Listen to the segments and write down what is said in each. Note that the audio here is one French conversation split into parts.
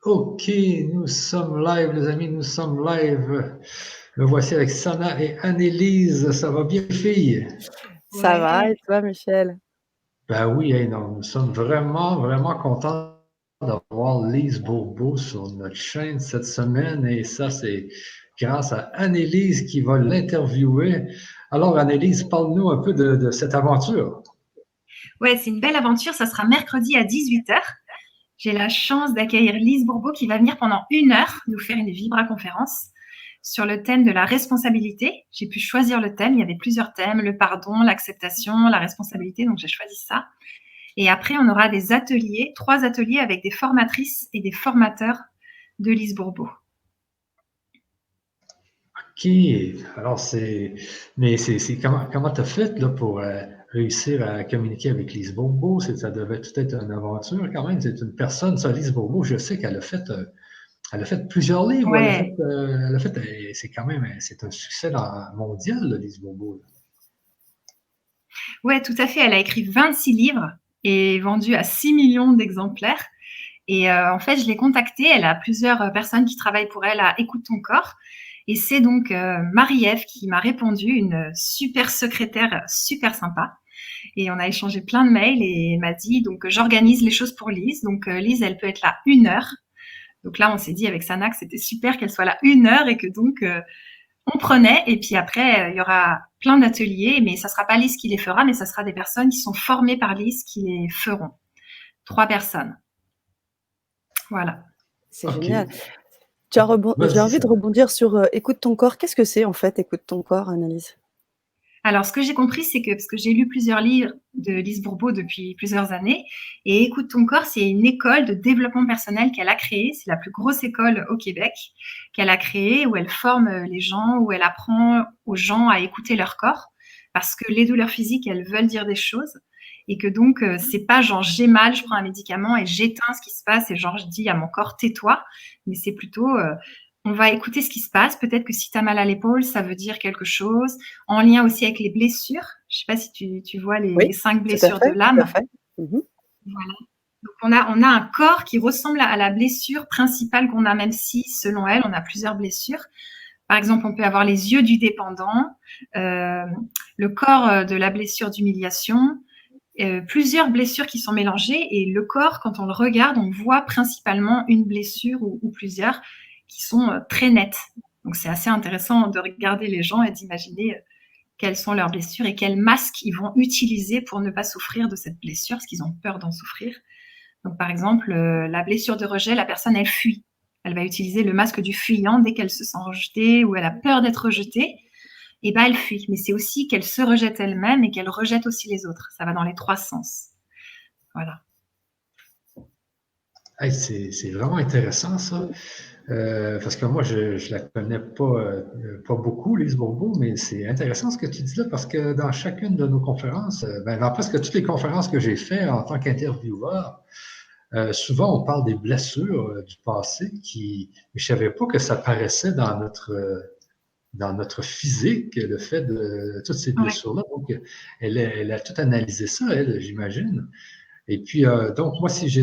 Ok, nous sommes live, les amis, nous sommes live. Me voici avec Sana et Annelise. Ça va bien, filles? Ça va, et Ouais, toi, Michel? Ben oui, hey, non, nous sommes vraiment, vraiment contents d'avoir Lise Bourbeau sur notre chaîne cette semaine. Et ça, c'est grâce à Annelise qui va l'interviewer. Alors, Annelise, parle-nous un peu de cette aventure. ouais, c'est une belle aventure. Ça sera mercredi à 18h. J'ai la chance d'accueillir Lise Bourbeau qui va venir pendant 1 heure nous faire une vibra-conférence sur le thème de la responsabilité. J'ai pu choisir le thème. Il y avait plusieurs thèmes, le pardon, l'acceptation, la responsabilité. Donc, j'ai choisi ça. Et après, on aura des ateliers, 3 ateliers avec des formatrices et des formateurs de Lise Bourbeau. OK. Alors, c'est comment t'as fait là, pour réussir à communiquer avec Lise Bourbeau? Ça devait tout être une aventure quand même. C'est une personne, ça, Lise Bourbeau. Je sais elle a fait plusieurs livres. Ouais, C'est quand même, c'est un succès mondial, là, Lise Bourbeau. Là. ouais, tout à fait. Elle a écrit 26 livres et vendu à 6 millions d'exemplaires. Et en fait, je l'ai contactée. Elle a plusieurs personnes qui travaillent pour elle à Écoute ton corps. Et c'est donc Marie-Ève qui m'a répondu, une super secrétaire super sympa. Et on a échangé plein de mails et elle m'a dit, donc j'organise les choses pour Lise. Donc Lise, elle peut être là 1 heure. Donc là, on s'est dit avec Sana que c'était super qu'elle soit là 1 heure et que donc on prenait. Et puis après, il y aura plein d'ateliers, mais ça sera pas Lise qui les fera, mais ça sera des personnes qui sont formées par Lise qui les feront. 3 personnes. Voilà. C'est génial. OK. J'ai Vas-y, envie de Sana. rebondir sur écoute ton corps. Qu'est-ce que c'est en fait, écoute ton corps, Annelise? Alors, ce que j'ai compris, c'est que, parce que j'ai lu plusieurs livres de Lise Bourbeau depuis plusieurs années, et Écoute ton corps, c'est une école de développement personnel qu'elle a créée. C'est la plus grosse école au Québec qu'elle a créée, où elle forme les gens, où elle apprend aux gens à écouter leur corps, parce que les douleurs physiques, elles veulent dire des choses, et que donc, c'est pas genre j'ai mal, je prends un médicament et j'éteins ce qui se passe, et genre je dis à mon corps tais-toi, mais c'est plutôt on va écouter ce qui se passe. Peut-être que si tu as mal à l'épaule, ça veut dire quelque chose. En lien aussi avec les blessures. Je ne sais pas si tu vois Oui, les 5 tout à blessures de fait, tout à l'âme. fait. Mhm. Voilà. Donc on a un corps qui ressemble à la blessure principale qu'on a, même si, selon elle, on a plusieurs blessures. Par exemple, on peut avoir les yeux du dépendant, euh, le corps de la blessure d'humiliation, plusieurs blessures qui sont mélangées. Et le corps, quand on le regarde, on voit principalement une blessure ou plusieurs qui sont très nettes. Donc c'est assez intéressant de regarder les gens et d'imaginer quelles sont leurs blessures et quels masques ils vont utiliser pour ne pas souffrir de cette blessure, parce qu'ils ont peur d'en souffrir. Donc par exemple, la blessure de rejet, la personne, elle fuit. Elle va utiliser le masque du fuyant dès qu'elle se sent rejetée ou elle a peur d'être rejetée. Et ben elle fuit. Mais c'est aussi qu'elle se rejette elle-même et qu'elle rejette aussi les autres. Ça va dans les 3 sens. Voilà. Hey, c'est vraiment intéressant, ça. Parce que moi, je la connais pas beaucoup, Lise Bourbeau, mais c'est intéressant ce que tu dis là, parce que dans chacune de nos conférences, dans presque toutes les conférences que j'ai faites en tant qu'intervieweur, souvent on parle des blessures du passé mais je savais pas que ça paraissait dans notre physique, le fait de toutes ces Ouais. blessures-là. Donc, elle a tout analysé ça, elle, j'imagine. Et puis, donc, moi, si j'ai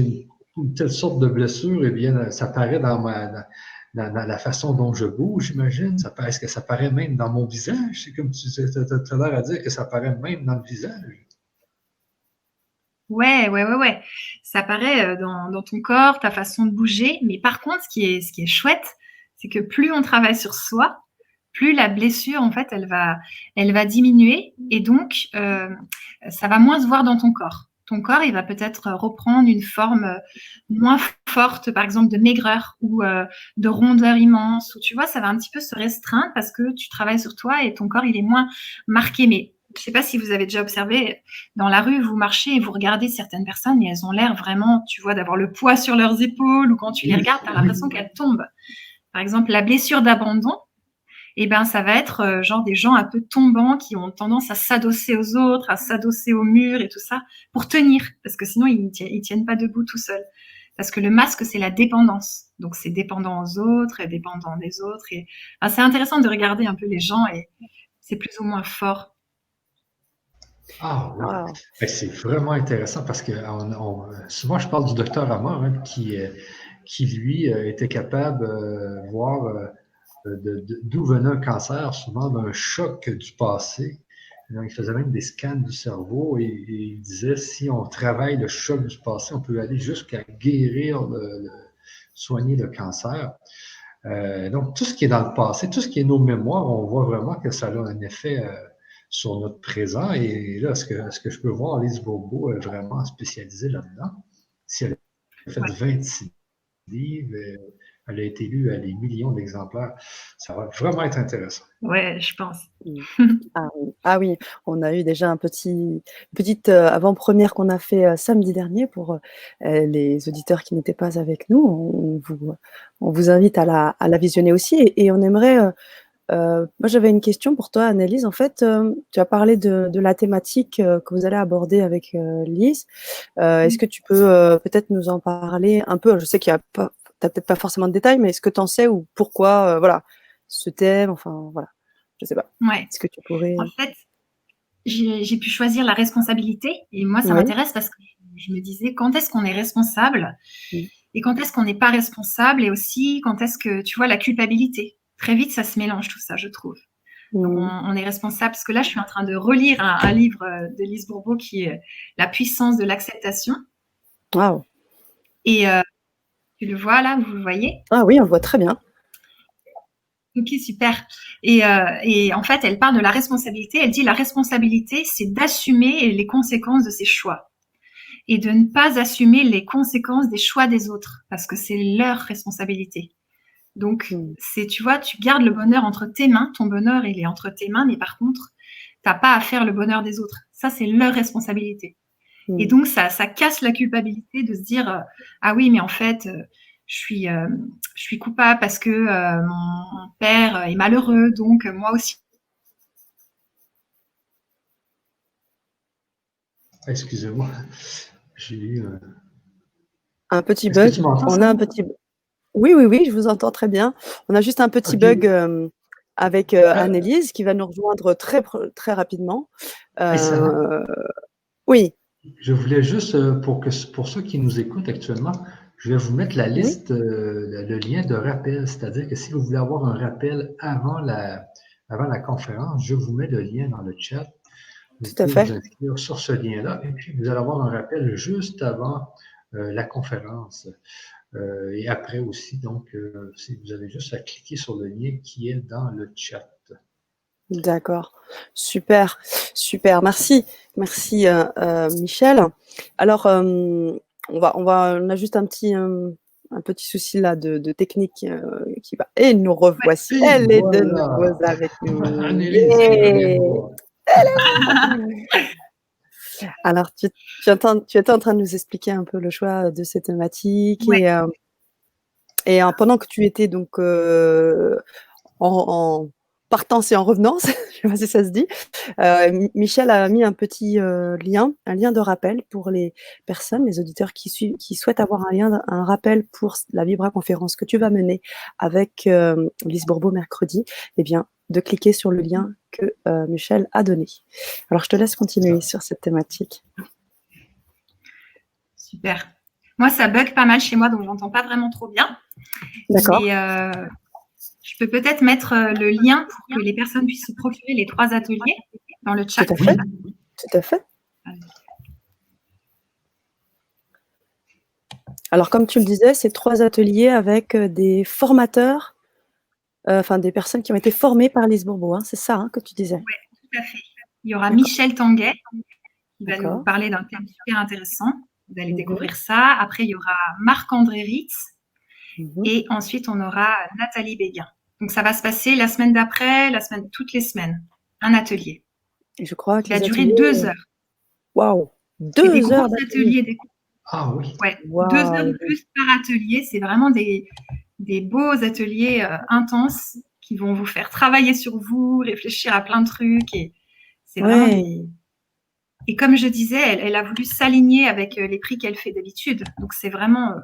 une telle sorte de blessure, eh bien, ça paraît dans la façon dont je bouge, j'imagine. Est-ce que ça paraît même dans mon visage? C'est comme tu as l'air à dire que ça paraît même dans le visage. Ouais, ouais, ouais, ouais. Ça paraît dans ton corps, ta façon de bouger. Mais par contre, ce qui est chouette, c'est que plus on travaille sur soi, plus la blessure, en fait, elle va diminuer. Et donc, ça va moins se voir dans ton corps. Ton corps, il va peut-être reprendre une forme moins forte, par exemple, de maigreur ou de rondeur immense. Ou tu vois, ça va un petit peu se restreindre parce que tu travailles sur toi et ton corps, il est moins marqué. Mais je ne sais pas si vous avez déjà observé, dans la rue, vous marchez et vous regardez certaines personnes et elles ont l'air vraiment, tu vois, d'avoir le poids sur leurs épaules, ou quand tu les Oui, regardes, tu as oui. l'impression qu'elles tombent. Par exemple, la blessure d'abandon, eh ben, ça va être genre des gens un peu tombants qui ont tendance à s'adosser aux autres, à s'adosser au mur et tout ça pour tenir, parce que sinon ils tiennent pas debout tout seuls. Parce que le masque, c'est la dépendance. Donc c'est dépendant aux autres et dépendant des autres. Et enfin, c'est intéressant de regarder un peu les gens et c'est plus ou moins fort. Ah oui. Wow. Ben, c'est vraiment intéressant parce que souvent je parle du docteur Amor hein, qui, lui, était capable de voir d'où venait un cancer, souvent d'un choc du passé. Donc, il faisait même des scans du cerveau et il disait si on travaille le choc du passé, on peut aller jusqu'à guérir, soigner le cancer. Donc, tout ce qui est dans le passé, tout ce qui est nos mémoires, on voit vraiment que ça a un effet sur notre présent. Et là, ce que je peux voir, Lise Bourbeau est vraiment spécialisée là-dedans. Si elle a fait 26 livres, elle a été lue à des millions d'exemplaires. Ça va vraiment être intéressant. Ouais, je pense. Ah oui, on a eu déjà une petite avant-première qu'on a fait samedi dernier pour les auditeurs qui n'étaient pas avec nous. On vous invite à la visionner aussi. Et on aimerait... moi, j'avais une question pour toi, Annelise. En fait, tu as parlé de la thématique que vous allez aborder avec Lise. Est-ce que tu peux peut-être nous en parler un peu? Je sais qu'il y a pas, t'as peut-être pas forcément de détails, mais est-ce que tu en sais ou pourquoi, voilà, ce thème, enfin, voilà, je sais pas. Ouais. Est-ce que tu pourrais... En fait, j'ai pu choisir la responsabilité et moi, ça m'intéresse parce que je me disais quand est-ce qu'on est responsable et quand est-ce qu'on n'est pas responsable et aussi quand est-ce que, tu vois, la culpabilité. Très vite, ça se mélange tout ça, je trouve. Donc, on est responsable parce que là, je suis en train de relire un livre de Lise Bourbeau qui est La puissance de l'acceptation. Wow. Et tu le vois là, vous le voyez? Ah oui, on le voit très bien. Ok, super. Et en fait, elle parle de la responsabilité. Elle dit la responsabilité, c'est d'assumer les conséquences de ses choix et de ne pas assumer les conséquences des choix des autres parce que c'est leur responsabilité. Donc, c'est, tu vois, tu gardes le bonheur entre tes mains. Ton bonheur, il est entre tes mains, mais par contre, t'as pas à faire le bonheur des autres. Ça, c'est leur responsabilité. Et donc, ça casse la culpabilité de se dire ah oui, mais en fait, je suis coupable parce que mon père est malheureux, donc moi aussi. Excusez-moi, j'ai eu un petit bug. On a un petit. Oui, je vous entends très bien. On a juste un petit bug avec Annelise qui va nous rejoindre très rapidement. Oui. Je voulais juste, pour ceux qui nous écoutent actuellement, je vais vous mettre la liste, le lien de rappel. C'est-à-dire que si vous voulez avoir un rappel avant la conférence, je vous mets le lien dans le chat. Vous pouvez vous inscrire sur ce lien-là et puis vous allez avoir un rappel juste avant la conférence. Et après aussi, donc, vous avez juste à cliquer sur le lien qui est dans le chat. D'accord, super, merci Michel. Alors, on a juste un petit souci là de technique qui va. Et nous revoici. Et elle voilà. est de nouveau avec nous. Annelise, alors, tu étais en train de nous expliquer un peu le choix de cette thématique et pendant que tu étais donc en partance et en revenance, je ne sais pas si ça se dit, Michel a mis un petit lien, un lien de rappel pour les personnes, les auditeurs qui souhaitent avoir un rappel pour la Vibra conférence que tu vas mener avec Lise Bourbeau mercredi, eh bien, de cliquer sur le lien que Michel a donné. Alors, je te laisse continuer sur cette thématique. Super. Moi, ça bug pas mal chez moi, donc j'entends pas vraiment trop bien. D'accord. Mais je peux peut-être mettre le lien pour que les personnes puissent se procurer les 3 ateliers dans le chat. Tout à fait. Alors, comme tu le disais, c'est 3 ateliers avec des formateurs, des personnes qui ont été formées par Lise Bourbeau, hein, c'est ça que tu disais? Oui, tout à fait. Il y aura Michel Tanguay qui va nous parler d'un thème super intéressant. Vous allez découvrir ça. Après, il y aura Marc-André Ritz. Et ensuite, on aura Nathalie Béguin. Donc, ça va se passer la semaine d'après, toutes les semaines. Un atelier. Et je crois qu'il va durer 2 heures. Waouh, 2 heures d'atelier. Ah oui. Ouais, 2 heures de plus par atelier. C'est vraiment des beaux ateliers intenses qui vont vous faire travailler sur vous, réfléchir à plein de trucs. Et c'est vraiment Et comme je disais, elle a voulu s'aligner avec les prix qu'elle fait d'habitude. Donc, c'est vraiment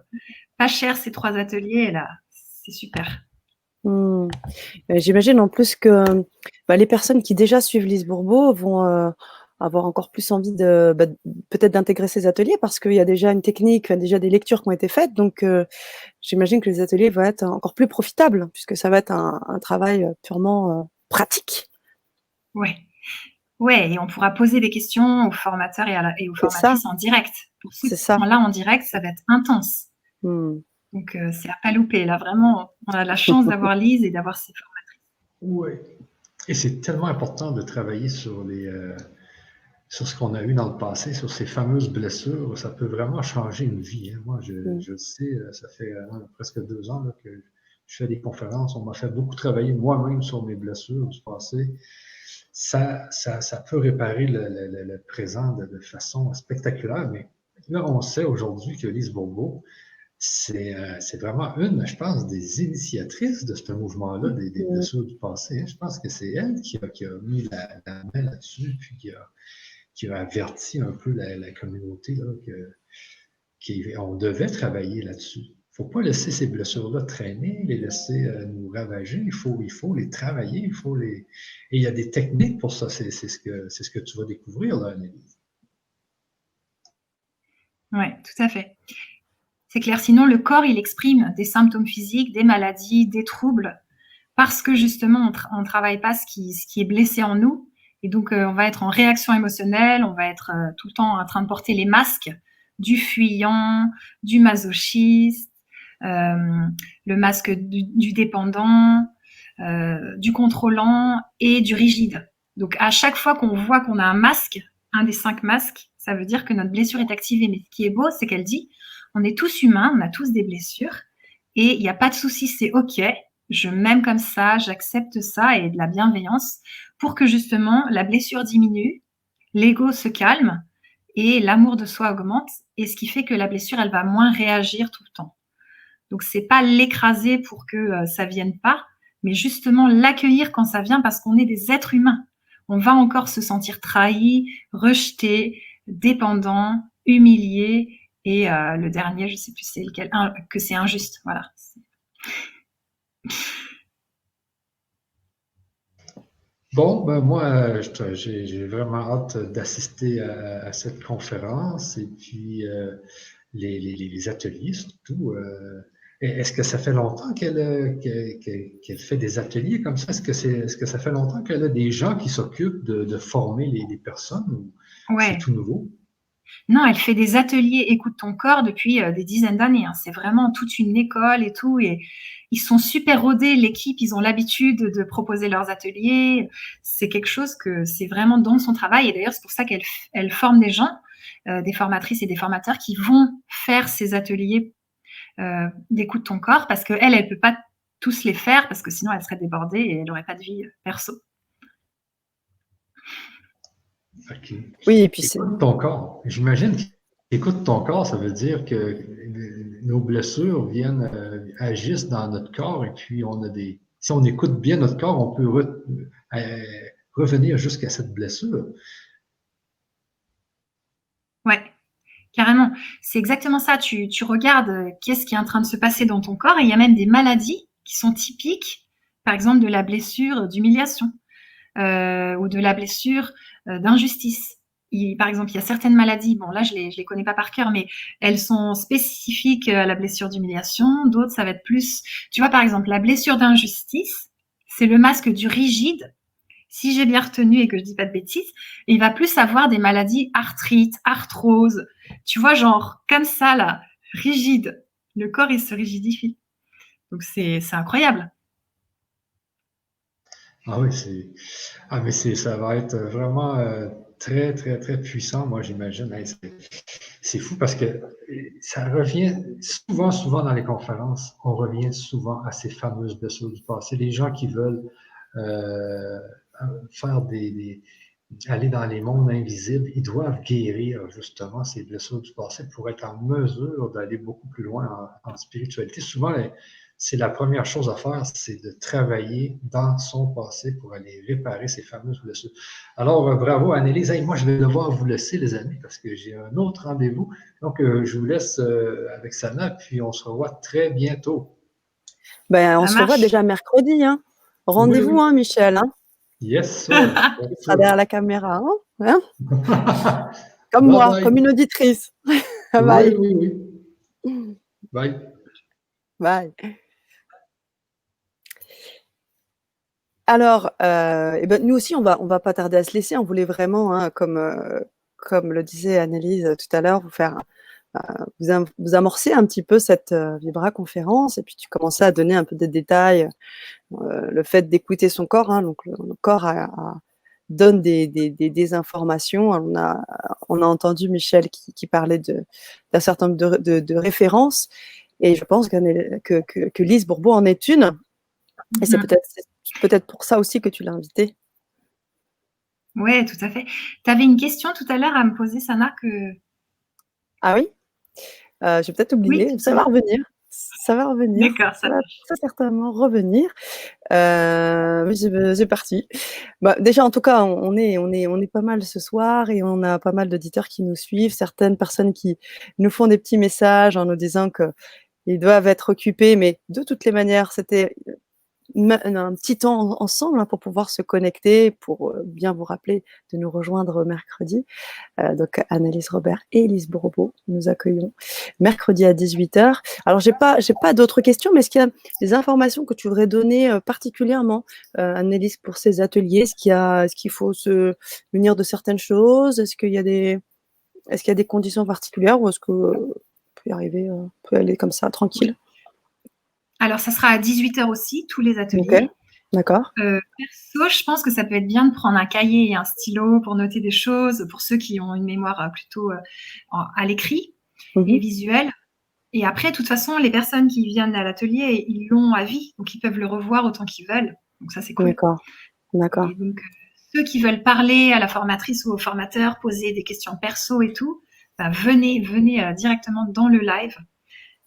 pas cher ces 3 ateliers. C'est super. J'imagine en plus que les personnes qui déjà suivent Lise Bourbeau vont avoir encore plus envie peut-être d'intégrer ces ateliers parce qu'il y a déjà une technique, déjà des lectures qui ont été faites. Donc, j'imagine que les ateliers vont être encore plus profitables puisque ça va être un travail purement pratique. Oui. Ouais, et on pourra poser des questions aux formateurs et aux formatrices en direct. Pour ce temps-là, en direct, ça va être intense. Donc, c'est à pas louper. Là, vraiment, on a la chance d'avoir Lise et d'avoir ces formatrices. Oui. Et c'est tellement important de travailler sur ce qu'on a eu dans le passé, sur ces fameuses blessures. Ça peut vraiment changer une vie. Hein. Moi, je le sais, ça fait presque 2 ans là, que je fais des conférences. On m'a fait beaucoup travailler moi-même sur mes blessures du passé. Ça peut réparer le présent de façon spectaculaire, mais là, on sait aujourd'hui que Lise Bourbeau, c'est vraiment une, je pense, des initiatrices de ce mouvement-là, des blessures du passé. Je pense que c'est elle qui a mis la main là-dessus, puis qui a averti un peu la communauté là, qu'on devait travailler là-dessus. Il ne faut pas laisser ces blessures-là traîner, les laisser nous ravager. Il faut les travailler, Et il y a des techniques pour ça. C'est ce que tu vas découvrir, là, Annelise. Oui, tout à fait. C'est clair. Sinon, le corps, il exprime des symptômes physiques, des maladies, des troubles, parce que justement, on ne travaille pas ce qui est blessé en nous. Et donc, on va être en réaction émotionnelle, on va être tout le temps en train de porter les masques du fuyant, du masochiste, le masque du dépendant, du contrôlant et du rigide. Donc, à chaque fois qu'on voit qu'on a un masque, un des 5 masques, ça veut dire que notre blessure est activée. Mais ce qui est beau, c'est qu'elle dit, on est tous humains, on a tous des blessures et il n'y a pas de souci, c'est OK. Je m'aime comme ça, j'accepte ça et de la bienveillance pour que justement la blessure diminue, l'ego se calme et l'amour de soi augmente. Et ce qui fait que la blessure, elle va moins réagir tout le temps. Donc, c'est pas l'écraser pour que ça vienne pas, mais justement l'accueillir quand ça vient parce qu'on est des êtres humains. On va encore se sentir trahi, rejeté, dépendant, humilié. Et le dernier, je sais plus c'est lequel, que c'est injuste. Voilà. Bon, ben moi, j'ai vraiment hâte d'assister à cette conférence et puis les ateliers surtout. Est-ce que ça fait longtemps qu'elle fait des ateliers comme ça? Est-ce que ça fait longtemps qu'elle a des gens qui s'occupent de former les personnes ou c'est tout nouveau? Non, elle fait des ateliers Écoute ton corps depuis des dizaines d'années. Hein. C'est vraiment toute une école et tout. Et ils sont super rodés, l'équipe, ils ont l'habitude de proposer leurs ateliers. C'est quelque chose que c'est vraiment dans son travail. Et d'ailleurs, c'est pour ça qu'elle forme des gens, des formatrices et des formateurs qui vont faire ces ateliers d'Écoute ton corps parce qu'elle, elle ne peut pas tous les faire parce que sinon, elle serait débordée et elle n'aurait pas de vie perso. Okay. Oui, et puis écoute ton corps. J'imagine qu'écoute ton corps, ça veut dire que nos blessures agissent dans notre corps et puis si on écoute bien notre corps, on peut revenir jusqu'à cette blessure. Ouais, carrément. C'est exactement ça. Tu regardes qu'est-ce qui est en train de se passer dans ton corps et il y a même des maladies qui sont typiques, par exemple de la blessure d'humiliation ou de la blessure d'injustice. Par exemple, il y a certaines maladies, bon là je les connais pas par cœur, mais elles sont spécifiques à la blessure d'humiliation. D'autres, ça va être plus, tu vois, par exemple, la blessure d'injustice, c'est le masque du rigide. Si j'ai bien retenu et que je dis pas de bêtises, il va plus avoir des maladies arthrite, arthrose, tu vois, genre comme ça là, rigide. Le corps il se rigidifie. Donc c'est incroyable. Ah oui, mais ça va être vraiment très, très, très puissant, moi, j'imagine. Hey, c'est fou parce que ça revient souvent dans les conférences, on revient souvent à ces fameuses blessures du passé. Les gens qui veulent faire aller dans les mondes invisibles, ils doivent guérir justement ces blessures du passé pour être en mesure d'aller beaucoup plus loin en spiritualité. Souvent, c'est la première chose à faire, c'est de travailler dans son passé pour aller réparer ces fameuses blessures. Alors, bravo Annelise. Hey, moi, je vais devoir vous laisser, les amis, parce que j'ai un autre rendez-vous. Donc, je vous laisse avec Sana, puis on se revoit très bientôt. Ben, on se revoit déjà mercredi. Hein. Rendez-vous, oui. hein, Michel. Hein. Yes, sir. Tu Yes, seras sir. derrière la caméra, hein? Comme Bye moi, bye. comme une auditrice. Oui, Bye. oui, oui. Bye. Bye. Alors, eh ben, nous aussi, on va pas tarder à se laisser. On voulait vraiment, hein, comme le disait Annelise tout à l'heure, vous amorcer un petit peu cette Vibra conférence, et puis tu commençais à donner un peu des détails, le fait d'écouter son corps, hein, donc le corps donne des informations. On a entendu Michel qui parlait d'un certain nombre de références, et je pense que Lise Bourbeau en est une, et c'est peut-être pour ça aussi que tu l'as invitée. Oui, tout à fait. Tu avais une question tout à l'heure à me poser, Sana, que... Ah oui? J'ai peut-être oublié. Oui, Ça va revenir. Ça va revenir. d'accord, Ça va très certainement revenir. Oui, c'est parti. Bah, déjà, en tout cas, on est pas mal ce soir, et on a pas mal d'auditeurs qui nous suivent. Certaines personnes qui nous font des petits messages en nous disant qu'ils doivent être occupés, mais de toutes les manières, c'était un petit temps ensemble, hein, pour pouvoir se connecter, pour bien vous rappeler de nous rejoindre mercredi. Donc Annelise Robert et Elise Bourbeau, nous accueillons mercredi à 18h. Alors j'ai pas d'autres questions, mais est-ce qu'il y a des informations que tu voudrais donner particulièrement, Annelise, pour ces ateliers? Est-ce qu'il faut se munir de certaines choses? Est-ce qu'il y a des conditions particulières, ou est-ce que peut y arriver, peut aller comme ça tranquille? Alors, ça sera à 18h aussi, tous les ateliers. Ok, d'accord. Perso, je pense que ça peut être bien de prendre un cahier et un stylo pour noter des choses, pour ceux qui ont une mémoire plutôt à l'écrit et visuelle. Et après, de toute façon, les personnes qui viennent à l'atelier, ils l'ont à vie, donc ils peuvent le revoir autant qu'ils veulent. Donc ça, c'est cool. D'accord. Et donc, ceux qui veulent parler à la formatrice ou au formateur, poser des questions perso et tout, bah, venez directement dans le live,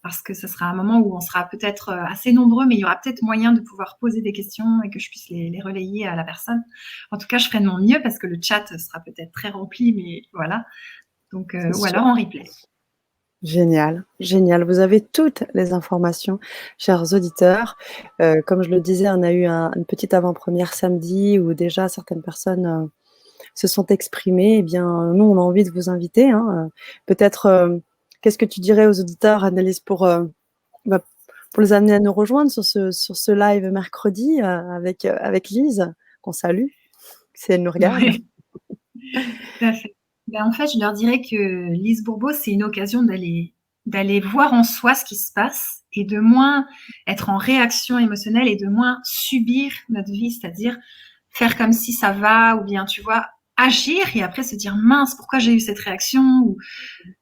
parce que ce sera un moment où on sera peut-être assez nombreux, mais il y aura peut-être moyen de pouvoir poser des questions et que je puisse les relayer à la personne. En tout cas, je ferai de mon mieux, parce que le chat sera peut-être très rempli, mais voilà. Donc, ou alors en replay. Génial, génial. Vous avez toutes les informations, chers auditeurs. Comme je le disais, on a eu une petite avant-première samedi où déjà certaines personnes se sont exprimées. Eh bien, nous, on a envie de vous inviter, hein. Peut-être, qu'est-ce que tu dirais aux auditeurs, Annelise, pour les amener à nous rejoindre sur ce live mercredi avec Lise, qu'on salue, si elle nous regarde. Oui. Tout à fait. Ben, en fait, je leur dirais que Lise Bourbeau, c'est une occasion d'aller voir en soi ce qui se passe, et de moins être en réaction émotionnelle, et de moins subir notre vie, c'est-à-dire faire comme si ça va, ou bien, tu vois, agir et après se dire mince, pourquoi j'ai eu cette réaction, ou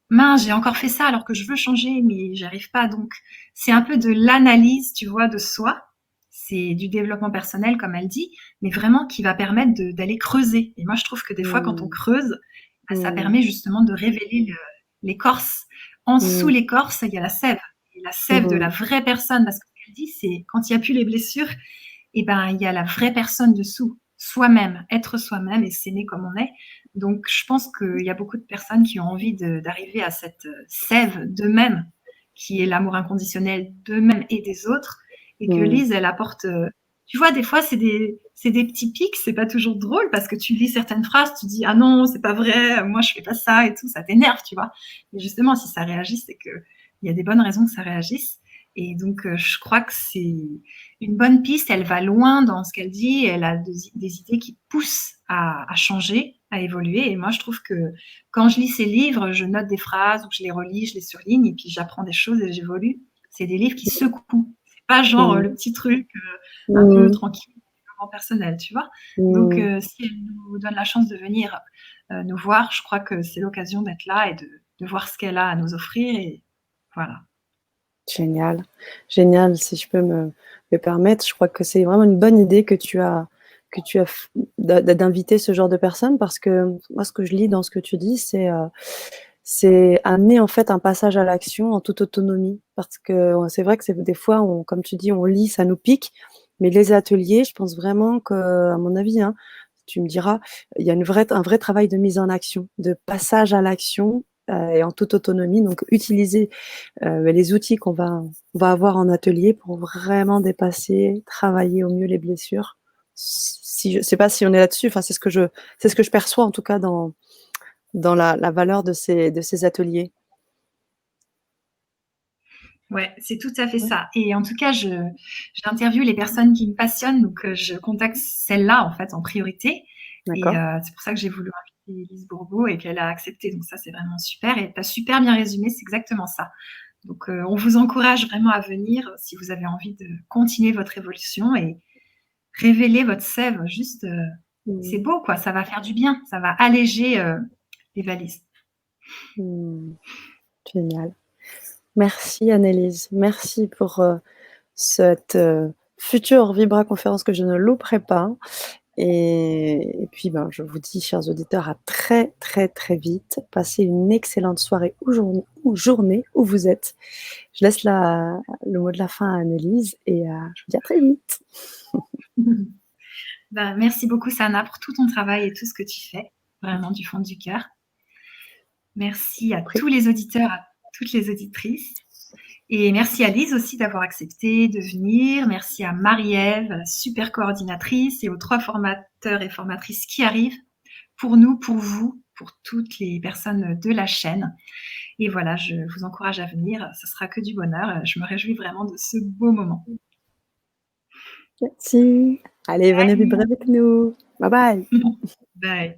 mince, j'ai encore fait ça alors que je veux changer, mais j'arrive pas. Donc, c'est un peu de l'analyse, tu vois, de soi. C'est du développement personnel, comme elle dit, mais vraiment qui va permettre d'aller creuser. Et moi, je trouve que des fois, quand on creuse, ça permet justement de révéler l'écorce. En dessous l'écorce, il y a la sève. Et la sève de la vraie personne, parce que ce qu'elle dit, c'est quand il n'y a plus les blessures, et ben, il y a la vraie personne dessous. Soi-même, être soi-même et s'aimer comme on est. Donc, je pense qu'il y a beaucoup de personnes qui ont envie d'arriver à cette sève d'eux-mêmes, qui est l'amour inconditionnel d'eux-mêmes et des autres, et que Lise, elle apporte. Tu vois, des fois, c'est des petits pics, c'est pas toujours drôle, parce que tu lis certaines phrases, tu dis ah non, c'est pas vrai, moi je fais pas ça et tout, ça t'énerve, tu vois. Mais justement, si ça réagit, c'est que il y a des bonnes raisons que ça réagisse. Et donc, je crois que c'est une bonne piste. Elle va loin dans ce qu'elle dit. Elle a des idées qui poussent à changer, à évoluer. Et moi, je trouve que quand je lis ses livres, je note des phrases, ou je les relis, je les surligne, et puis j'apprends des choses et j'évolue. C'est des livres qui secouent. C'est pas genre le petit truc un peu tranquille, personnel, tu vois. Donc, si elle nous donne la chance de venir nous voir, je crois que c'est l'occasion d'être là et de voir ce qu'elle a à nous offrir. Et voilà. Génial, génial. Si je peux me permettre, je crois que c'est vraiment une bonne idée que tu as d'inviter ce genre de personnes, parce que moi, ce que je lis dans ce que tu dis, c'est amener en fait un passage à l'action en toute autonomie, parce que c'est vrai que c'est des fois, comme tu dis, on lit, ça nous pique, mais les ateliers, je pense vraiment que, à mon avis, hein, tu me diras, il y a un vrai travail de mise en action, de passage à l'action, et en toute autonomie. Donc, utiliser les outils qu'on va avoir en atelier pour vraiment dépasser, travailler au mieux les blessures. si je ne sais pas si on est là-dessus, enfin, c'est ce que je perçois en tout cas dans la valeur de ces ateliers. Ouais, c'est tout à fait ça. Et en tout cas, j'interviewe les personnes qui me passionnent, donc je contacte celles-là en fait en priorité. Et c'est pour ça que j'ai voulu inviter Lise Bourbeau et qu'elle a accepté. Donc ça, c'est vraiment super. Et tu as super bien résumé, c'est exactement ça. Donc on vous encourage vraiment à venir si vous avez envie de continuer votre évolution et révéler votre sève. Juste, c'est beau quoi, ça va faire du bien, ça va alléger les valises. Génial. Merci Annelise, merci pour cette future Vibra conférence que je ne louperai pas. Et puis, je vous dis, chers auditeurs, à très, très, très vite. Passez une excellente soirée ou journée où vous êtes. Je laisse le mot de la fin à Annelise et je vous dis à très vite. Merci beaucoup, Sana, pour tout ton travail et tout ce que tu fais, vraiment du fond du cœur. Merci à tous les auditeurs, à toutes les auditrices. Et merci à Lise aussi d'avoir accepté de venir. Merci à Marie-Ève, la super coordinatrice, et aux 3 formateurs et formatrices qui arrivent pour nous, pour vous, pour toutes les personnes de la chaîne. Et voilà, je vous encourage à venir. Ce sera que du bonheur. Je me réjouis vraiment de ce beau moment. Merci. Allez, venez vibrer avec nous. Bye bye. Bye.